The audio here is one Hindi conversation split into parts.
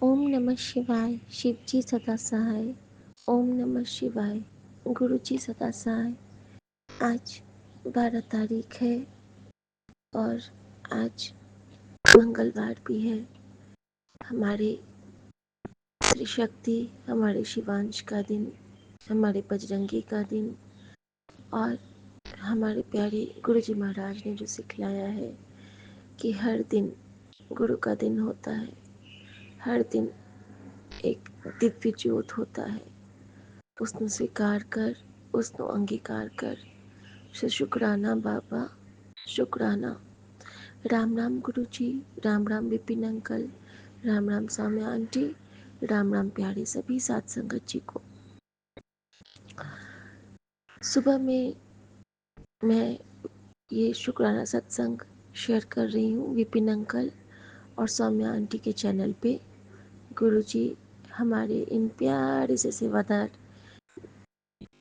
ओम नमः शिवाय। शिव जी सदा सहाय। ओम नमः शिवाय। गुरु जी सदा सहाय। आज 12 तारीख है और आज मंगलवार भी है। हमारे त्रिशक्ति, हमारे शिवांश का दिन, हमारे बजरंगी का दिन और हमारे प्यारे गुरु जी महाराज ने जो सिखलाया है कि हर दिन गुरु का दिन होता है, हर दिन एक दिव्य ज्योत होता है। उसको स्वीकार कर, उसको अंगीकार कर। शुक्राना बाबा, शुक्राना। राम राम गुरु जी, राम राम विपिन अंकल, राम राम सौम्या आंटी, राम राम प्यारे सभी साथ संगत जी को। सुबह में मैं ये शुक्राना सत्संग शेयर कर रही हूँ विपिन अंकल और सौम्या आंटी के चैनल पे। गुरु जी हमारे इन प्यारे से सेवादार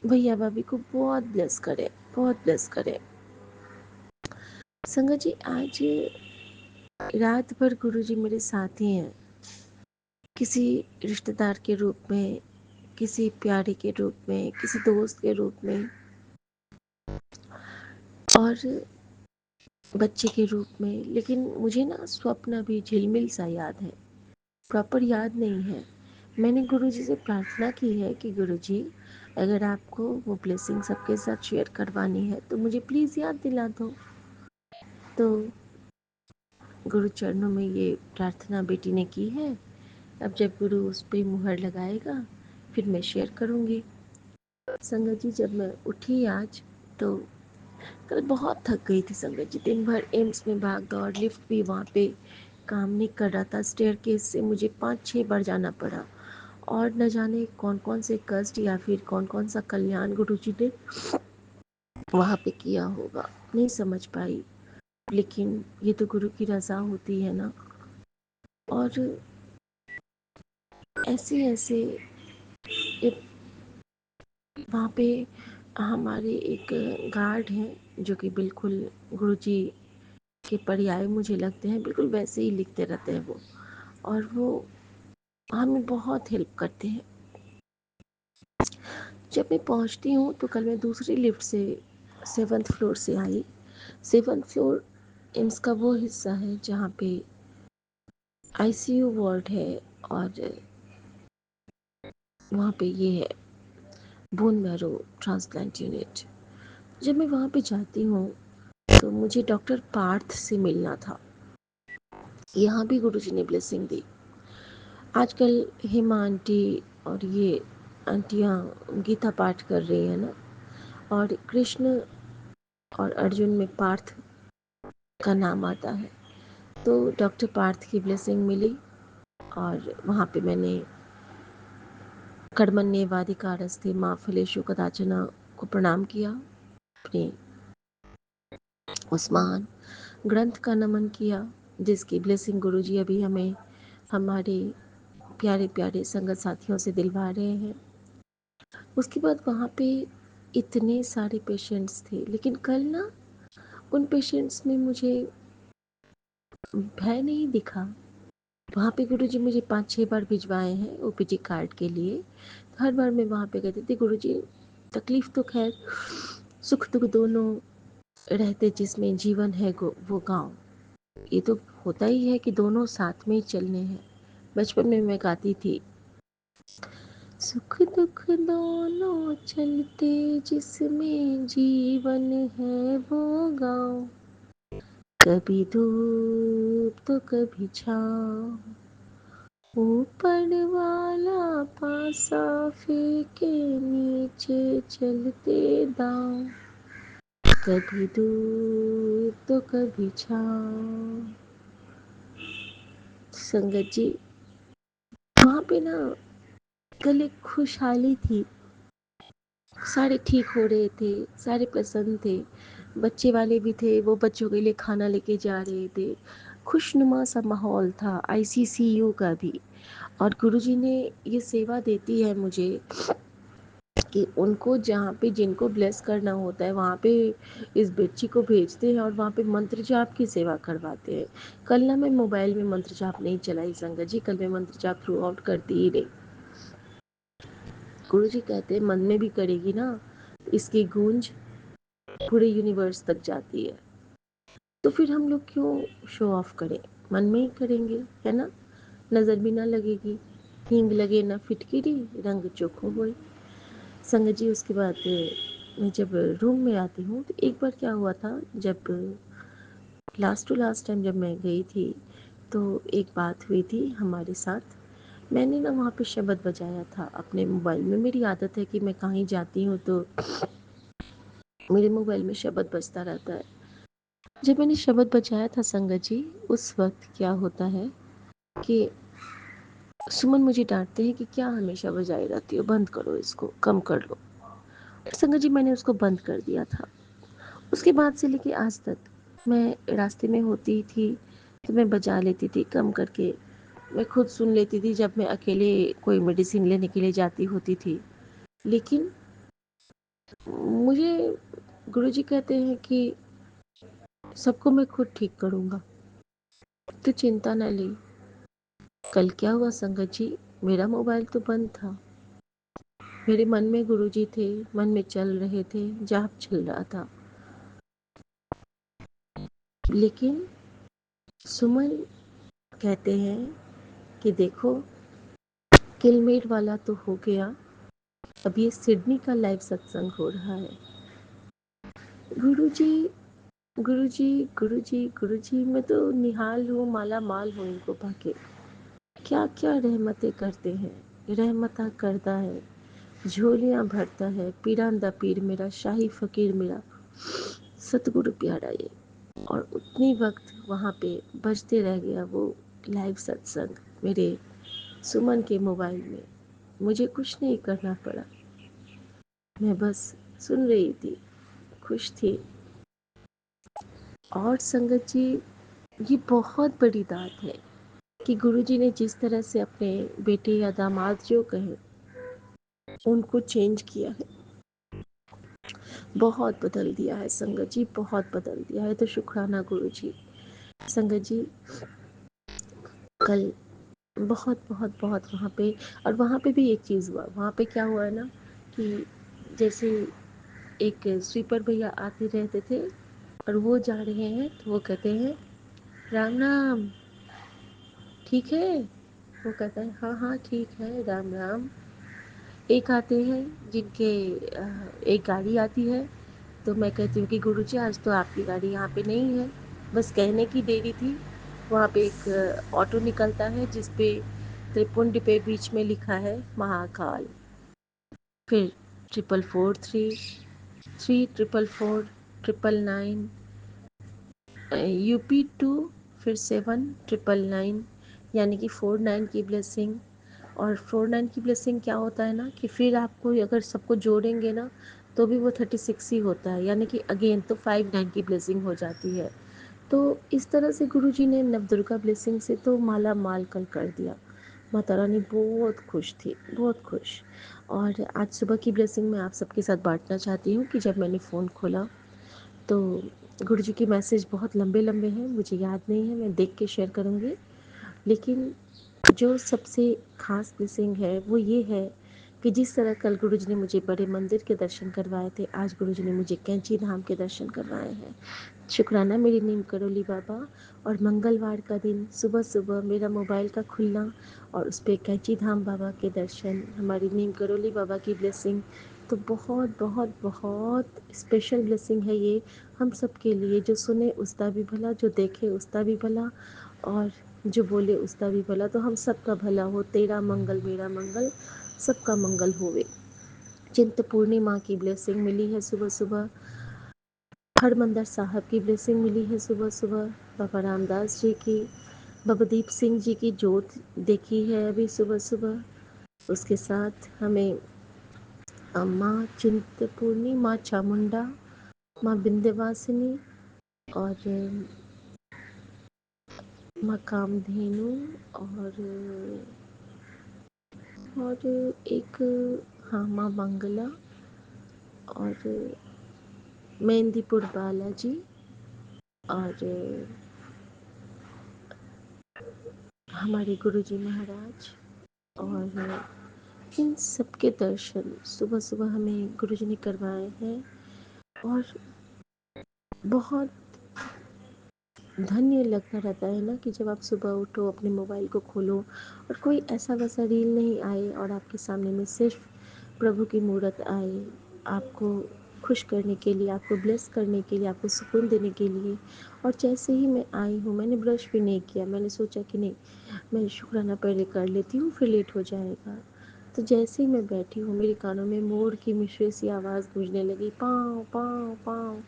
भैया भाभी को बहुत ब्लेस करे, बहुत ब्लेस करे। संगत जी, आज रात भर गुरु जी मेरे साथ ही हैं, किसी रिश्तेदार के रूप में, किसी प्यारे के रूप में, किसी दोस्त के रूप में और बच्चे के रूप में। लेकिन मुझे ना स्वप्न भी झिलमिल सा याद है, प्रॉपर याद नहीं है। मैंने गुरु जी से प्रार्थना की है कि गुरु जी अगर आपको वो ब्लेसिंग सबके साथ शेयर करवानी है तो मुझे प्लीज़ याद दिला दो। तो गुरु चरणों में ये प्रार्थना बेटी ने की है। अब जब गुरु उस पर मुहर लगाएगा फिर मैं शेयर करूँगी। संगत जी, जब मैं उठी आज तो कल बहुत थक गई थी संगत जी। दिन भर एम्स में भाग दौड़, लिफ्ट भी वहाँ पे काम नहीं कर रहा था, स्टेयरकेस से मुझे 5-6 बार जाना पड़ा और न जाने कौन कौन से कष्ट या फिर कौन कौन सा कल्याण गुरु जी ने वहाँ पे किया होगा, नहीं समझ पाई। लेकिन ये तो गुरु की रज़ा होती है ना। और ऐसे ऐसे वहाँ पे हमारे एक गार्ड हैं जो कि बिल्कुल गुरु जी के पर्याय मुझे लगते हैं, बिल्कुल वैसे ही लिखते रहते हैं वो, और वो हमें बहुत हेल्प करते हैं। जब मैं पहुँचती हूँ तो कल मैं दूसरी लिफ्ट से 7th फ्लोर से आई। 7th फ्लोर एम्स का वो हिस्सा है जहाँ पे आईसीयू वार्ड है और वहाँ पे ये है बोन मैरो ट्रांसप्लांट यूनिट। जब मैं वहाँ पे जाती हूँ तो मुझे डॉक्टर पार्थ से मिलना था। यहाँ भी गुरुजी ने ब्लेसिंग दी। आजकल हेमा आंटी और ये आंटियाँ गीता पाठ कर रही है ना, और कृष्ण और अर्जुन में पार्थ का नाम आता है। तो डॉक्टर पार्थ की ब्लेसिंग मिली और वहाँ पे मैंने कर्मण्येवाधिकारस्ते माँ फलेषु कदाचन को प्रणाम किया, अपने उस महान ग्रंथ का नमन किया जिसकी ब्लेसिंग गुरुजी अभी हमें हमारे प्यारे प्यारे संगत साथियों से दिलवा रहे हैं। उसके बाद वहाँ पे इतने सारे पेशेंट्स थे, लेकिन कल ना उन पेशेंट्स में मुझे भय नहीं दिखा। वहाँ पे गुरुजी मुझे 5-6 बार भिजवाए हैं ओपीडी कार्ड के लिए। हर बार मैं वहाँ पे कहती थी गुरुजी तकलीफ़ तो खैर, सुख दुख दोनों रहते जिसमें जीवन है वो गाँव। ये तो होता ही है कि दोनों साथ में ही चलने हैं। बचपन में मैं गाती थी, सुख दुख दोनों चलते जिसमें जीवन है वो गाँव, कभी धूप तो कभी छाँव, ऊपर वाला पासा फेंके नीचे चलते दाँव, कभी धूप तो कभी छाँव। संगत जी, वहाँ पे ना कल एक खुशहाली थी, सारे ठीक हो रहे थे, सारे प्रसन्न थे, बच्चे वाले भी थे, वो बच्चों के लिए खाना लेके जा रहे थे, खुशनुमा सा माहौल था आईसीसीयू का भी। और गुरुजी ने ये सेवा देती है मुझे कि उनको जहाँ पे जिनको ब्लेस करना होता है वहाँ पे इस बच्ची को भेजते हैं और वहाँ पे मंत्र जाप की सेवा करवाते हैं। कल ना मैं मोबाइल में मंत्र जाप नहीं चलाई संगत जी, कल मैं मंत्र जाप थ्रू आउट करती ही नहीं। गुरु जी कहते हैं मन में भी करेगी ना, इसकी गूंज पूरे यूनिवर्स तक जाती है। तो फिर हम लोग क्यों शो ऑफ करें, मन में ही करेंगे, है ना। नज़र भी ना लगेगी, हींग लगे ना फिटकिरी, रंग चोखो होए। संगत जी उसके बाद मैं जब रूम में आती हूँ तो एक बार क्या हुआ था, जब लास्ट टू लास्ट टाइम जब मैं गई थी तो एक बात हुई थी हमारे साथ। मैंने ना वहाँ पे शब्द बजाया था अपने मोबाइल में। मेरी आदत है कि मैं कहीं जाती हूँ तो मेरे मोबाइल में शब्द बजता रहता है। जब मैंने शब्द बजाया था संगत जी, उस वक्त क्या होता है कि सुमन मुझे डांटते हैं कि क्या हमेशा बजाई रहती हो, बंद करो इसको, कम कर लो। संगत जी मैंने उसको बंद कर दिया था। उसके बाद से लेके आज तक मैं रास्ते में होती थी तो मैं बजा लेती थी कम करके। मैं खुद सुन लेती थी जब मैं अकेले कोई मेडिसिन लेने के लिए जाती होती थी। लेकिन मुझे गुरुजी कहते हैं कि सबको मैं खुद ठीक करूँगा, तो चिंता न ले। कल क्या हुआ संगत जी, मेरा मोबाइल तो बंद था, मेरे मन में गुरुजी थे, मन में चल रहे थे, जाप चल रहा था। लेकिन सुमन कहते हैं कि देखो किलमेट वाला तो हो गया, अब ये सिडनी का लाइव सत्संग हो रहा है। गुरुजी गुरुजी गुरुजी गुरुजी, मैं तो निहाल हूँ, माला माल हूँ इनको पाके। क्या क्या रहमतें करते हैं, रहमता करता है, झोलियाँ भरता है, पीरांदा पीर मेरा, शाही फकीर मेरा, सतगुरु प्यारा ये। और उतनी वक्त वहाँ पे बजते रह गया वो लाइव सत्संग मेरे सुमन के मोबाइल में। मुझे कुछ नहीं करना पड़ा, मैं बस सुन रही थी, खुश थी। और संगत जी ये बहुत बड़ी बात है कि गुरुजी ने जिस तरह से अपने बेटे या दामाद जो कहे उनको चेंज किया है, बहुत बदल दिया है संगत जी, बहुत बदल दिया है। तो शुक्राना गुरुजी। संगत जी कल बहुत बहुत बहुत वहाँ पे, और वहाँ पे भी एक चीज़ हुआ। वहाँ पे क्या हुआ है ना कि जैसे एक स्वीपर भैया आते रहते थे और वो जा रहे हैं तो वो कहते हैं राम राम, ठीक है। वो कहता है हाँ हाँ ठीक है, राम राम। एक आते हैं जिनके एक गाड़ी आती है तो मैं कहती हूँ कि गुरुजी आज तो आपकी गाड़ी यहाँ पे नहीं है, बस कहने की देरी थी। वहाँ पे एक ऑटो निकलता है जिसपे त्रिपुंड पे बीच में लिखा है महाकाल, फिर 4443, 3444, 999, UP2, फिर 7999, यानी कि 49 की ब्लेसिंग। और 49 की ब्लेसिंग क्या होता है ना कि फिर आपको अगर सबको जोड़ेंगे ना तो भी वो 36 ही होता है, यानी कि अगेन तो 59 की ब्लेसिंग हो जाती है। तो इस तरह से गुरुजी ने नवदुर्गा ब्लेसिंग से तो माला माल कर दिया। माता रानी बहुत खुश थी, बहुत खुश। और आज सुबह की ब्लेसिंग मैं आप सबके साथ बांटना चाहती हूँ कि जब मैंने फ़ोन खोला तो गुरुजी के मैसेज बहुत लंबे लंबे हैं, मुझे याद नहीं है, मैं देख के शेयर करूँगी। लेकिन जो सबसे ख़ास ब्लेसिंग है वो ये है कि जिस तरह कल गुरुजी ने मुझे बड़े मंदिर के दर्शन करवाए थे, आज गुरुजी ने मुझे कैंची धाम के दर्शन करवाए हैं। शुक्राना मेरी नीम करोली बाबा। और मंगलवार का दिन सुबह सुबह मेरा मोबाइल का खुलना और उस पर कैंची धाम बाबा के दर्शन, हमारी नीम करोली बाबा की ब्लेसिंग, तो बहुत बहुत बहुत स्पेशल ब्लेसिंग है ये हम सब के लिए। जो सुने उसका भी भला, जो देखे उसका भी भला, और जो बोले उसका भी भला। तो हम सबका भला हो, तेरा मंगल मेरा मंगल, सबका मंगल होवे। चिंत पूर्णिमा की ब्लेसिंग मिली है सुबह सुबह, हरमंदर साहब की ब्लेसिंग मिली है सुबह सुबह, बाबा रामदास जी की, बाबा दीप सिंह जी की जोत देखी है अभी सुबह सुबह। उसके साथ हमें माँ चिंतपूर्णी, माँ चामुंडा, माँ विंध्यवासिनी और माँ कामधेनु और एक हाँ माँ मंगला और मेहंदीपुर बालाजी और हमारे गुरुजी महाराज, और इन सबके दर्शन सुबह सुबह हमें गुरुजी ने करवाए हैं। और बहुत धन्य लगता रहता है ना कि जब आप सुबह उठो, अपने मोबाइल को खोलो और कोई ऐसा वैसा रील नहीं आए और आपके सामने में सिर्फ प्रभु की मूरत आए, आपको खुश करने के लिए, आपको ब्लेस करने के लिए, आपको सुकून देने के लिए। और जैसे ही मैं आई हूँ, मैंने ब्रश भी नहीं किया, मैंने सोचा कि नहीं, मैं शुक्राना पहले कर लेती हूँ, फिर लेट हो जाएगा। तो जैसे ही मैं बैठी हूँ, मेरे कानों में मोर की मिश्री सी आवाज़ गूंजने लगी, पाँव पाँव पाँव।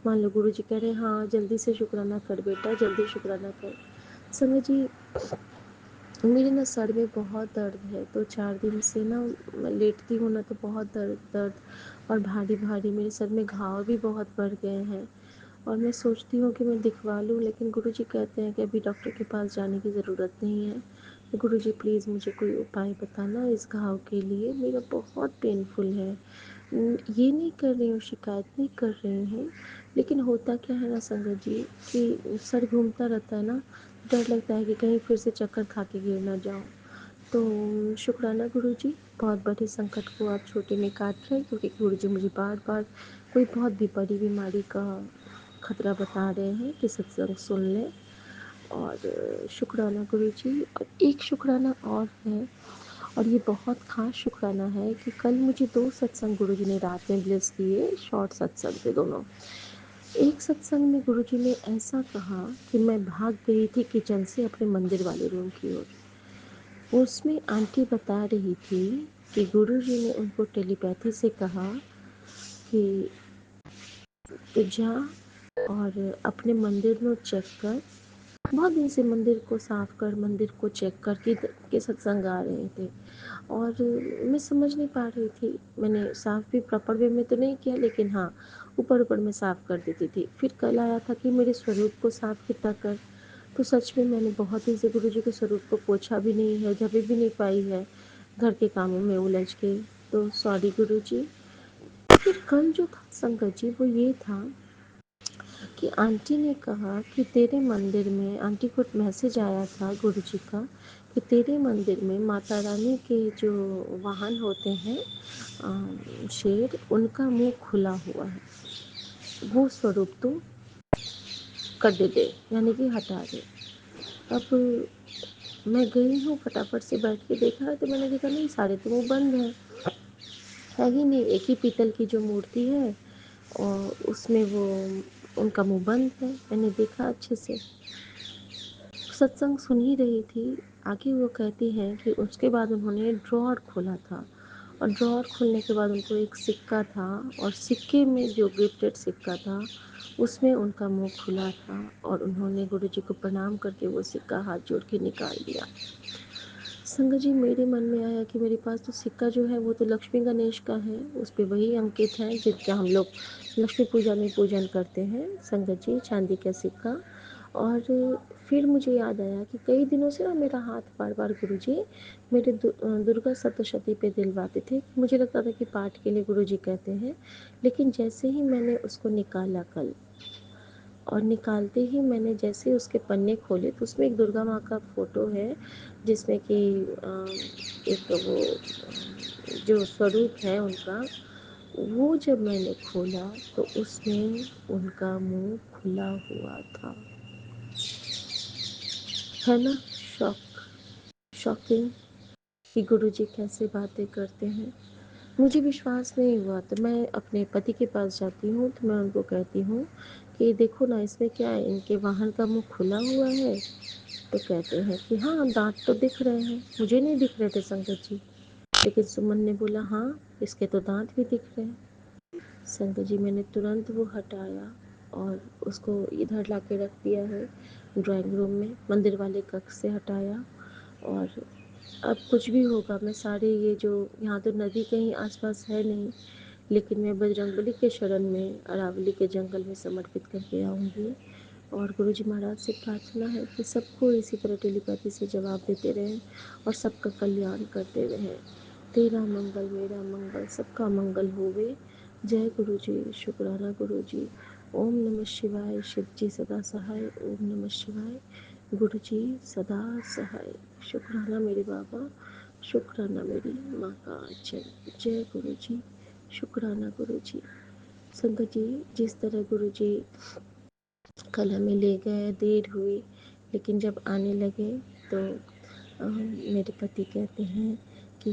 मान लो गुरु जी कह रहे हैं, हाँ जल्दी से शुक्राना कर बेटा, जल्दी शुक्राना कर। संगत जी, मेरे ना सर में बहुत दर्द है, 2-4 दिन से ना मैं लेटती हूँ ना तो बहुत दर्द दर्द और भारी भारी, मेरे सर में घाव भी बहुत बढ़ गए हैं। और मैं सोचती हूँ कि मैं दिखवा लूँ, लेकिन गुरुजी कहते हैं कि अभी डॉक्टर के पास जाने की ज़रूरत नहीं है। तो गुरुजी प्लीज़ मुझे कोई उपाय बताना इस घाव के लिए, मेरा बहुत पेनफुल है। ये नहीं कर रही हूँ, शिकायत नहीं कर रही हूँ, लेकिन होता क्या है ना संगत जी कि सर घूमता रहता है ना, डर लगता है कि कहीं फिर से चक्कर खा के गिर ना जाऊँ। तो शुक्राना गुरुजी, बहुत बड़े संकट को आप छोटे में काट रहे हैं, क्योंकि गुरुजी मुझे बार बार कोई बहुत भी बड़ी बीमारी का खतरा बता रहे हैं कि सत्संग सुन लें। और शुक्राना गुरुजी। और एक शुक्राना और है, और ये बहुत ख़ास शुक्राना है कि कल मुझे 2 सत्संग गुरुजी ने रात में ब्लेस किए, शॉर्ट सत्संग थे दोनों। एक सत्संग में गुरुजी ने ऐसा कहा कि मैं भाग गई थी किचन से अपने मंदिर वाले रूम की ओर। उसमें आंटी बता रही थी कि गुरुजी ने उनको टेलीपैथी से कहा कि तू जा और अपने मंदिर में चेक कर, बहुत दिन से मंदिर को साफ कर, मंदिर को चेक कर के सत्संग आ रहे थे। और मैं समझ नहीं पा रही थी, मैंने साफ भी प्रॉपर वे में तो नहीं किया, लेकिन हाँ ऊपर ऊपर में साफ कर देती थी। फिर कल आया था कि मेरे स्वरूप को साफ कितना कर, तो सच में मैंने बहुत दिन से गुरु जी के स्वरूप को पोछा भी नहीं है, झपी भी नहीं पाई है, घर के कामों में उलझ के। तो सॉरी गुरु जी। फिर कल जो था संगत जी, वो ये था कि आंटी ने कहा कि तेरे मंदिर में, आंटी को मैसेज आया था गुरु जी का कि तेरे मंदिर में माता रानी के जो वाहन होते हैं, शेर, उनका मुंह खुला हुआ है, वो स्वरूप तो कर दे, यानी कि हटा दे। अब मैं गई हूँ, फटाफट से बैठ के देखा तो मैंने देखा नहीं, सारे तो वो बंद है ही नहीं, एक ही पीतल की जो मूर्ति है और उसमें वो उनका मुंह बंद है। मैंने देखा अच्छे से, सत्संग सुन ही रही थी। आगे वो कहती हैं कि उसके बाद उन्होंने ड्रॉअर खोला था, और ड्रॉअर खोलने के बाद उनको एक सिक्का था, और सिक्के में जो गिफ्टेड सिक्का था उसमें उनका मुंह खुला था, और उन्होंने गुरुजी को प्रणाम करके वो सिक्का हाथ जोड़ के निकाल दिया। संगत जी, मेरे मन में आया कि मेरे पास तो सिक्का जो है वो तो लक्ष्मी गणेश का है, उस पर वही अंकित है जिनका हम लोग लक्ष्मी पूजा में पूजन करते हैं संगत जी, चांदी का सिक्का। और फिर मुझे याद आया कि कई दिनों से ना मेरा हाथ बार बार गुरुजी मेरे दुर्गा सप्तशती पे दिलवाते थे। मुझे लगता था कि पाठ के लिए गुरुजी कहते हैं, लेकिन जैसे ही मैंने उसको निकाला कल, और निकालते ही मैंने जैसे उसके पन्ने खोले तो उसमें एक दुर्गा माँ का फ़ोटो है, जिसमें कि एक वो जो स्वरूप है उनका, वो जब मैंने खोला तो उसमें उनका मुंह खुला हुआ था। है ना शॉकिंग कि गुरुजी कैसे बातें करते हैं। मुझे विश्वास नहीं हुआ तो मैं अपने पति के पास जाती हूँ, तो मैं उनको कहती हूँ कि देखो ना इसमें क्या है, इनके वाहन का मुंह खुला हुआ है। तो कहते हैं कि हाँ दांत तो दिख रहे हैं। मुझे नहीं दिख रहे थे संगत जी, लेकिन सुमन ने बोला हाँ इसके तो दांत भी दिख रहे हैं। संगत जी, मैंने तुरंत वो हटाया और उसको इधर ला के रख दिया है ड्राइंग रूम में, मंदिर वाले कक्ष से हटाया। और अब कुछ भी होगा, मैं सारे ये जो, यहाँ तो नदी कहीं आसपास है नहीं, लेकिन मैं बजरंगबली के शरण में अरावली के जंगल में समर्पित करके आऊँगी। और गुरुजी महाराज से प्रार्थना है कि सबको इसी तरह टेलीपैथी से जवाब देते रहें और सबका कल्याण करते रहें। तेरा मंगल मेरा मंगल, सबका मंगल होवे। जय गुरु जी, शुक्राना गुरु जी। ओम नमः शिवाय, शिव जी सदा सहाय। ओम नमः शिवाय, गुरु जी सदा सहाय। शुक्राना मेरे बाबा, शुक्राना मेरी माँ का आंचल। जय गुरु जी, शुक्राना गुरु जी। संगत जी, जिस तरह गुरु जी कल हमें ले गए, देर हुई, लेकिन जब आने लगे तो मेरे पति कहते हैं कि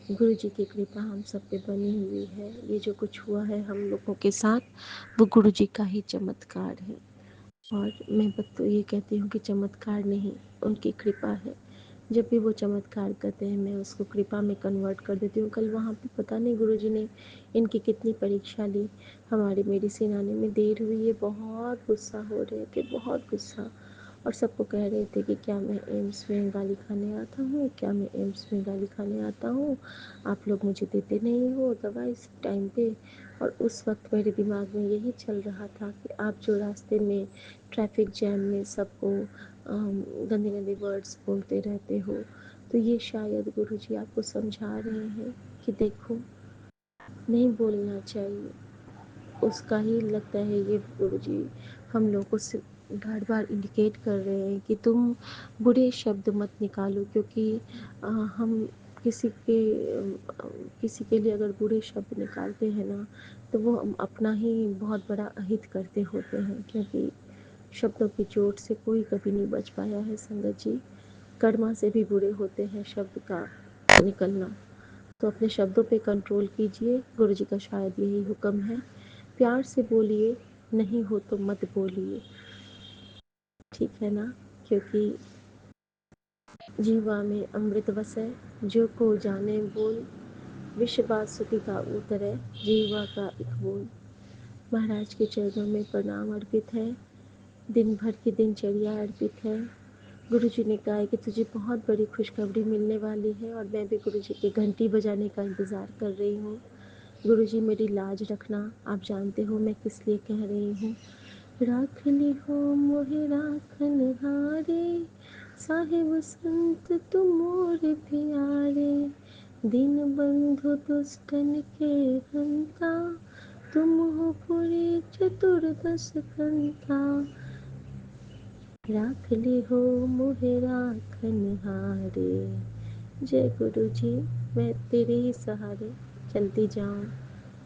गुरु जी की कृपा हम सब पे बनी हुई है। ये जो कुछ हुआ है हम लोगों के साथ वो गुरु जी का ही चमत्कार है। और मैं तो ये कहती हूँ कि चमत्कार नहीं, उनकी कृपा है। जब भी वो चमत्कार करते हैं मैं उसको कृपा में कन्वर्ट कर देती हूँ। कल वहाँ पे पता नहीं गुरुजी ने इनकी कितनी परीक्षा ली। हमारी मेडिसिन आने में देर हुई है, बहुत गुस्सा हो रहे थे, बहुत गुस्सा। और सबको कह रहे थे कि क्या मैं एम्स में गाली खाने आता हूँ, क्या मैं एम्स में गाली खाने आता हूँ, आप लोग मुझे देते नहीं हो दवा इस टाइम पे। और उस वक्त मेरे दिमाग में यही चल रहा था कि आप जो रास्ते में ट्रैफिक जैम में सबको गंदे गंदे वर्ड्स बोलते रहते हो, तो ये शायद गुरुजी आपको समझा रहे हैं कि देखो, नहीं बोलना चाहिए। उसका ही लगता है ये गुरुजी हम लोग को बार बार इंडिकेट कर रहे हैं कि तुम बुरे शब्द मत निकालो, क्योंकि हम किसी के किसी के लिए अगर बुरे शब्द निकालते हैं ना, तो वो हम अपना ही बहुत बड़ा अहित करते होते हैं। क्योंकि शब्दों की चोट से कोई कभी नहीं बच पाया है संगत जी। कर्मा से भी बुरे होते हैं शब्द का निकलना। तो अपने शब्दों पे कंट्रोल कीजिए, गुरु जी का शायद यही हुक्म है। प्यार से बोलिए, नहीं हो तो मत बोलिए, ठीक है ना। क्योंकि जीवा में अमृत वसै, जो को जाने बोल, विश्व बासुकी का उतरे, जीवा का एक बोल। महाराज के चरणों में प्रणाम अर्पित है, दिन भर की दिनचर्या अर्पित है। गुरु जी ने कहा है कि तुझे बहुत बड़ी खुशखबरी मिलने वाली है, और मैं भी गुरु जी की घंटी बजाने का इंतज़ार कर रही हूँ। गुरु जी मेरी लाज रखना, आप जानते हो मैं किस लिए कह रही हूँ। राख ली हो मोहे राखन हारे, साहिब संत तुम मोर प्यारे, दीन बंधु दुष्टन के हंता, तुम हो पुरी चतुर्दश कंता। राख ली हो मोहे राखन हारे। जय गुरु जी, मैं तेरे ही सहारे चलती जाऊँ,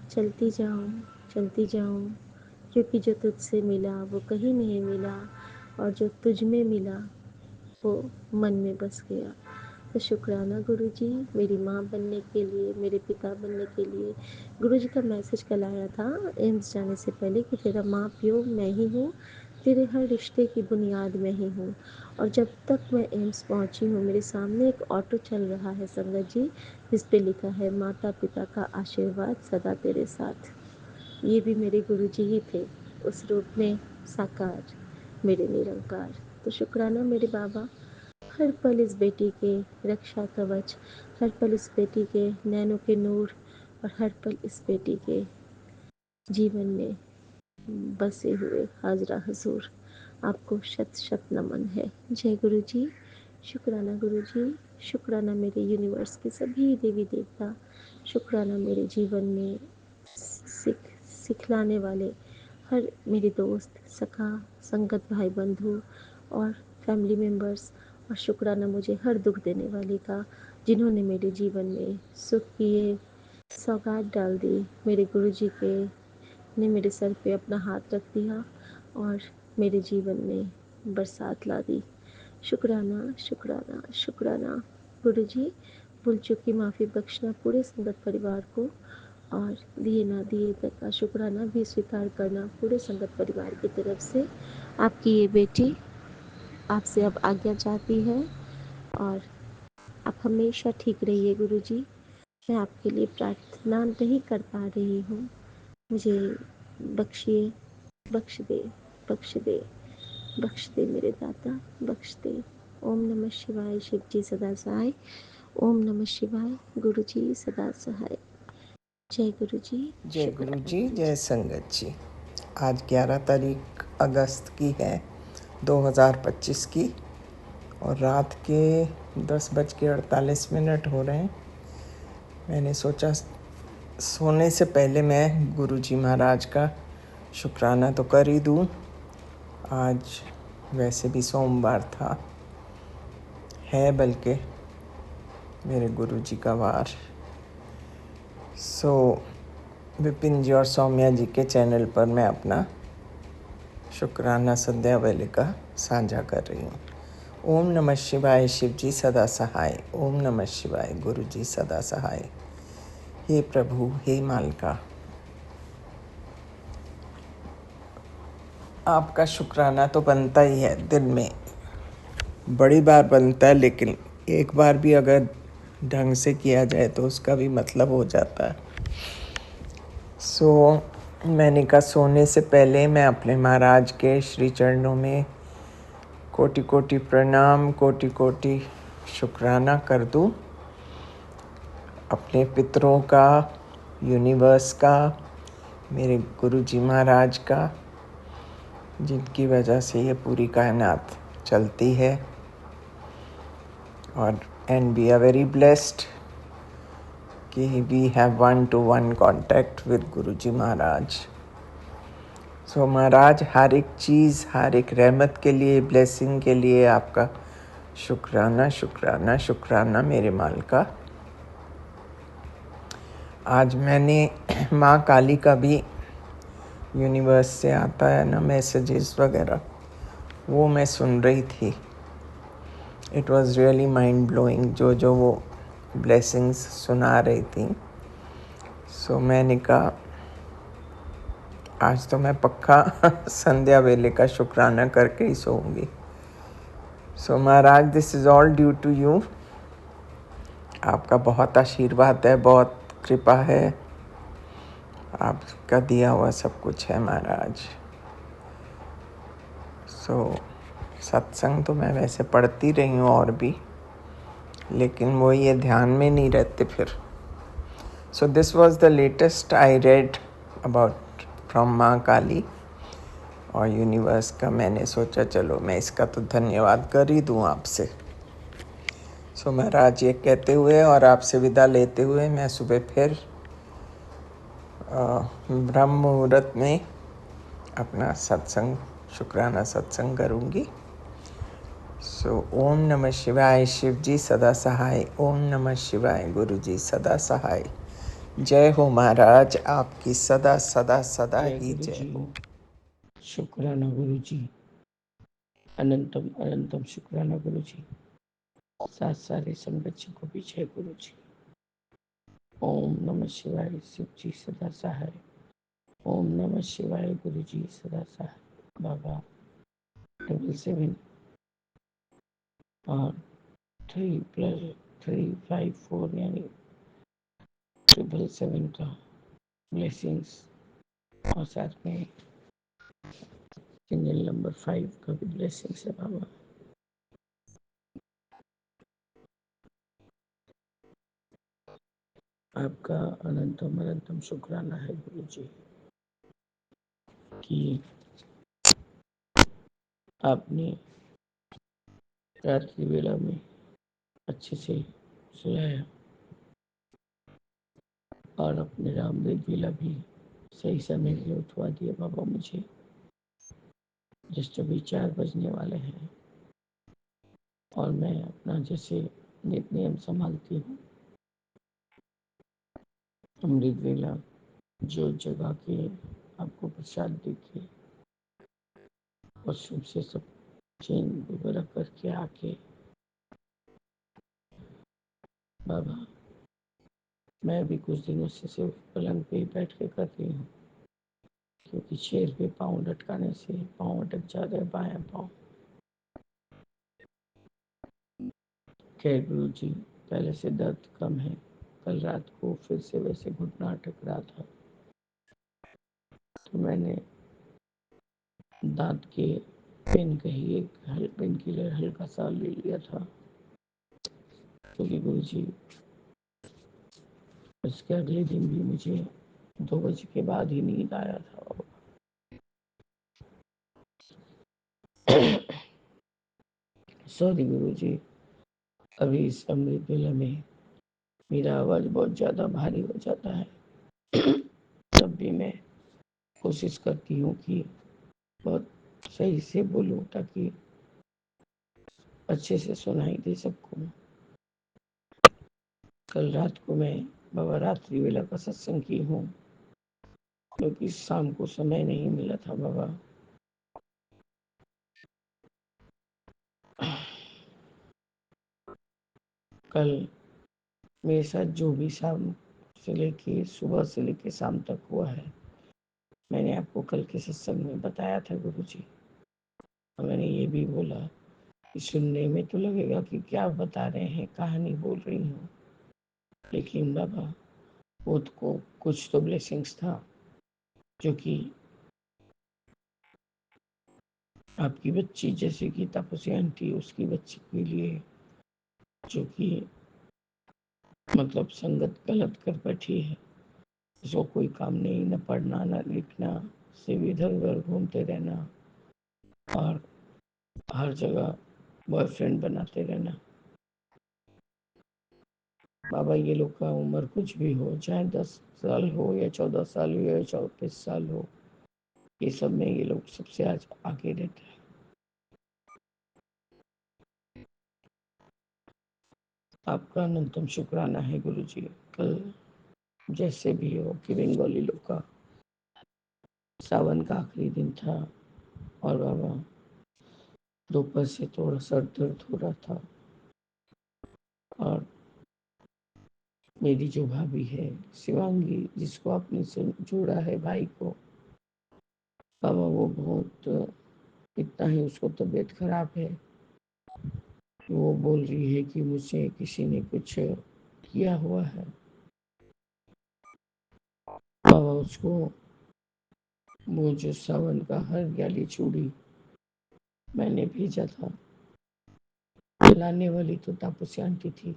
चलती जाऊँ, चलती जाऊँ। क्योंकि जो तुझसे मिला वो कहीं नहीं मिला, और जो तुझ में मिला वो मन में बस गया। तो शुक्राना गुरु जी, मेरी माँ बनने के लिए, मेरे पिता बनने के लिए। गुरु जी का मैसेज कल आया था एम्स जाने से पहले कि तेरा माँ प्यो मैं ही हूँ, तेरे हर रिश्ते की बुनियाद मैं ही हूँ। और जब तक मैं एम्स पहुँची हूँ, मेरे सामने एक ऑटो चल रहा है संगत जी, जिस पे लिखा है माता पिता का आशीर्वाद सदा तेरे साथ। ये भी मेरे गुरु जी ही थे, उस रूप में साकार, मेरे निरंकार। तो शुक्राना मेरे बाबा, हर पल इस बेटी के रक्षा कवच, हर पल इस बेटी के नैनों के नूर, और हर पल इस बेटी के जीवन में बसे हुए हाजरा हजूर। आपको शत शत नमन है। जय गुरु जी, शुक्राना गुरु जी, शुक्राना मेरे यूनिवर्स के सभी देवी देवता, शुक्राना मेरे जीवन में सिखलाने वाले हर मेरे दोस्त, सखा, संगत, भाई बंधु और फैमिली मेम्बर्स। और शुक्राना मुझे हर दुख देने वाले का, जिन्होंने मेरे जीवन में सुख किए सौगात डाल दी। मेरे गुरु जी के ने मेरे सर पे अपना हाथ रख दिया और मेरे जीवन में बरसात ला दी। शुक्राना, शुक्राना, शुक्राना गुरु जी। भूल चूक की माफ़ी बख्शना पूरे संगत परिवार को, और दिए ना दिए तक का शुक्राना भी स्वीकार करना पूरे संगत परिवार की तरफ से। आपकी ये बेटी आपसे अब आज्ञा चाहती है, और आप हमेशा ठीक रहिए गुरु जी। मैं आपके लिए प्रार्थना नहीं कर पा रही हूँ, मुझे बख्शिए, बख्श दे, बख्श दे, बख्श दे मेरे दाता, बख्श दे। ओम नमः शिवाय, शिव जी सदा सहाय। ओम नमः शिवाय, गुरु जी सदा सहाय। जय गुरु जी, जय गुरु शुक्राना जी, गुरु जय संगत जी। आज 11 तारीख अगस्त की है 2025 की, और रात के 10:48 हो रहे हैं। मैंने सोचा सोने से पहले मैं गुरुजी महाराज का शुक्राना तो कर ही दूँ। आज वैसे भी सोमवार था, है बल्कि मेरे गुरुजी का वार। विपिन जी और सौम्या जी के चैनल पर मैं अपना शुक्राना संध्या वेले का साझा कर रही हूँ। ओम नमः शिवाय, शिव जी सदा सहाय। ओम नमः शिवाय, गुरु जी सदा सहाय। हे प्रभु, हे मालिका, आपका शुक्राना तो बनता ही है, दिन में बड़ी बार बनता है, लेकिन एक बार भी अगर ढंग से किया जाए तो उसका भी मतलब हो जाता है। मैंने कहा सोने से पहले मैं अपने महाराज के श्री चरणों में कोटि कोटि प्रणाम, कोटि कोटि शुक्राना कर दूं, अपने पितरों का, यूनिवर्स का, मेरे गुरुजी महाराज का, जिनकी वजह से ये पूरी कायनात चलती है। और and we are very blessed कि we have 1-to-1 contact with Guruji Maharaj. Maharaj, हर एक चीज़, हर एक रहमत के लिए, ब्लेसिंग के लिए आपका शुक्राना शुक्राना शुक्राना मेरे मालिका। आज मैंने माँ काली का भी यूनिवर्स से आता है ना मैसेजेस वगैरह, वो मैं सुन रही थी। It was really mind blowing जो वो ब्लेसिंग्स सुना रही थी। मैंने कहा आज तो मैं पक्का संध्या वेले का शुक्राना करके ही सोऊंगी। Maharaj, this is all due to you. आपका बहुत आशीर्वाद है, बहुत कृपा है, आपका दिया हुआ सब कुछ है महाराज। सत्संग तो मैं वैसे पढ़ती रही हूँ और भी, लेकिन वो ये ध्यान में नहीं रहते फिर। This was the latest I read about from माँ काली और यूनिवर्स का। मैंने सोचा चलो मैं इसका तो धन्यवाद कर ही दूँ आपसे। महाराज, ये कहते हुए और आपसे विदा लेते हुए मैं सुबह फिर ब्रह्म मुहूर्त में अपना सत्संग, शुक्राना सत्संग करूँगी। ओम नमः शिवाय, शिव जी सदा सहाय। ओम नमः शिवाय, गुरु जी सदा सहाय। जय हो महाराज, आपकी सदा सदा सदा ही जय हो। शुक्राना गुरु जी, अनंतम अनंतम शुक्राना गुरु जी। सात सारे संरक्षकों भी जय गुरु जी। ओम नमः शिवाय, शिव जी सदा सहाय। ओम नमः शिवाय, गुरु जी सदा सहाय। बाबा 777 और 3+354 यानी 777 का ब्लेसिंग्स, और साथ में सिंगल नंबर 5 का भी ब्लेसिंग्स है बाबा। आपका अनंतम अनंतम शुक्राना है गुरु जी कि आपने रात्रि वेला में अच्छे से सुलाया और अपने रामदेव वेला भी सही समय पे उठवा दिया बाबा मुझे। जस्ट अभी 4 बजने वाले हैं और मैं अपना जैसे नित नियम संभालती हूँ, अमृत वेला जो जगा के आपको प्रसाद देके और शुभ से सब चेन वगैरह करके आके बाबा मैं भी कुछ दिनों से सिर्फ पलंग पे ही बैठ के कर रही हूँ, क्योंकि चेयर पे पाँव लटकाने से पाँव अटक जाता है, बायां पाँव। खैर गुरु जी, पहले से दर्द कम है। कल रात को फिर से वैसे घुटना अटक रहा था, तो मैंने दांत के पेन कही एक पेन किलर हल्का सा ले लिया था, क्योंकि गुरु जी उसके अगले दिन भी मुझे 2 बजे के बाद ही नींद आया था। सॉरी गुरु जी, अभी इस अमृत वेला में मेरा आवाज बहुत ज्यादा भारी हो जाता है, तब भी मैं कोशिश करती हूँ कि बहुत सही से बोलूँ ताकि अच्छे से सुनाई दे सबको। कल रात को मैं बाबा रात्रि वेला का सत्संग की हूँ क्योंकि शाम को समय नहीं मिला था बाबा। कल मेरे साथ जो भी शाम से लेके सुबह से लेके शाम तक हुआ है, मैंने आपको कल के सत्संग में बताया था गुरु जी। और मैंने ये भी बोला कि सुनने में तो लगेगा कि क्या बता रहे हैं, कहानी बोल रही हूँ, लेकिन बाबा वो को कुछ तो ब्लेसिंग्स था जो कि आपकी बच्ची जैसे कि तापसी आंटी, उसकी बच्ची के लिए जो कि मतलब संगत गलत कर बैठी है, उसको कोई काम नहीं, न पढ़ना न लिखना, सिर्फ इधर उधर घूमते रहना और हर जगह बॉयफ्रेंड बनाते रहना। बाबा ये लोग का उम्र कुछ भी हो, चाहे 10 साल हो या 14 साल हो या 34 साल हो, ये सब में ये लोग सबसे आज आगे रहते हैं। आपका अनंतम शुक्राना है गुरु जी। कल जैसे भी हो कि बंगाली लोग का सावन का आखिरी दिन था और बाबा दोपहर से थोड़ा सर दर्द हो रहा था और मेरी जो भाभी है शिवांगी, जिसको आपने जोड़ा है भाई को, बाबा वो बहुत इतना ही उसको तबीयत खराब है, वो बोल रही है कि मुझे किसी ने कुछ किया हुआ है। बाबा उसको वो जो सावन का हरियाली चूड़ी मैंने भेजा था, लाने वाली तो तापसी आंटी थी,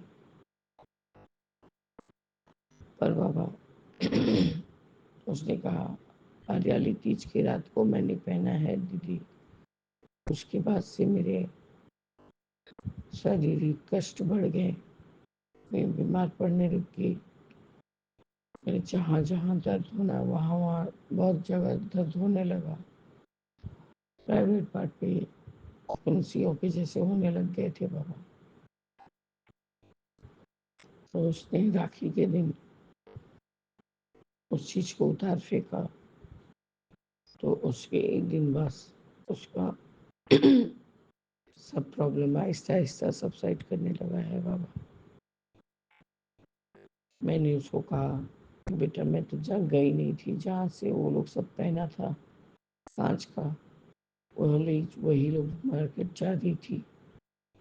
पर बाबा उसने कहा हरियाली तीज की रात को मैंने पहना है दीदी, उसके बाद से मेरे शारीरिक कष्ट बढ़ गए, मैं बीमार पड़ने लगी, मेरे जहाँ जहाँ दर्द होना वहाँ वहाँ बहुत जगह दर्द होने लगा, प्राइवेट पार्ट पे फुंसियों के जैसे होने लग गए थे बाबा। तो उसने राखी के दिन उस चीज को उतार फेंका, तो उसके एक दिन बाद उसका सब प्रॉब्लम आहिस्ता आहिस्ता सबसाइड करने लगा है बाबा। मैंने उसको कहा बेटा मैं तो जहाँ गई नहीं थी, जहाँ से वो लोग सब पहना था कांच का, वही लोग मार्केट जा रही थी,